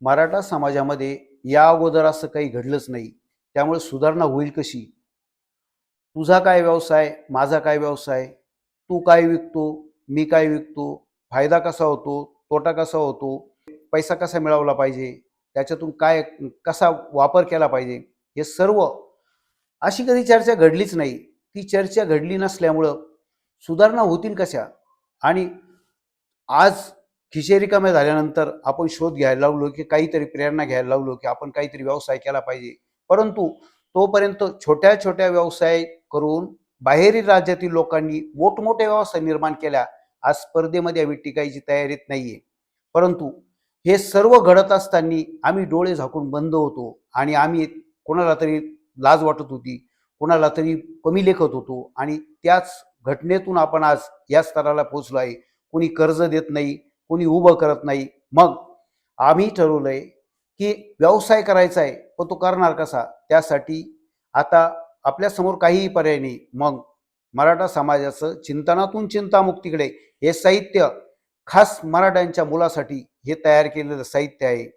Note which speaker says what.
Speaker 1: मराठा समाजामध्ये या अगोदर असं काही घडलंच नाही. त्यामुळे सुधारणा होईल कशी? तुझा काय व्यवसाय, माझा काय व्यवसाय, तू काय विकतो, मी काय विकतो, फायदा कसा होतो, तोटा कसा होतो, पैसा कसा मिळवला पाहिजे, त्याच्यातून काय कसा वापर केला पाहिजे, हे सर्व अशी कधी चर्चा घडलीच नाही. ती चर्चा घडली नसल्यामुळं सुधारणा होतील कशा? आणि आज खिशे रिकाम्या झाल्यानंतर आपण शोध घ्यायला लागलो, की काहीतरी प्रेरणा घ्यायला लागलो, की आपण काहीतरी व्यवसाय केला पाहिजे. परंतु तोपर्यंत छोट्या-छोट्या व्यवसाय करून बाहेरील राज्यातील लोकांनी मोठमोठे व्यवसाय निर्माण केल्या. आज स्पर्धेमध्ये आम्ही टिकायची तयारीत नाहीये. परंतु हे सर्व घडत असताना आम्ही डोळे झाकून बंद होतो आणि आम्ही कोणाला तरी लाज वाटत होती, कोणाला तरी कमी लेखत होतो आणि त्याच घटनेतून आपण आज या स्तराला पोहोचलो आहे. कोणी कर्ज देत नाही, कोणी उभं करत नाही. मग आम्ही ठरवलंय, की व्यवसाय करायचा आहे, पण तो करणार कसा? त्यासाठी आता आपल्यासमोर काहीही पर्याय नाही. मग मराठा समाजाचं चिंतनातून चिंतामुक्तीकडे हे साहित्य खास मराठ्यांच्या मुलासाठी हे तयार केलेलं साहित्य आहे.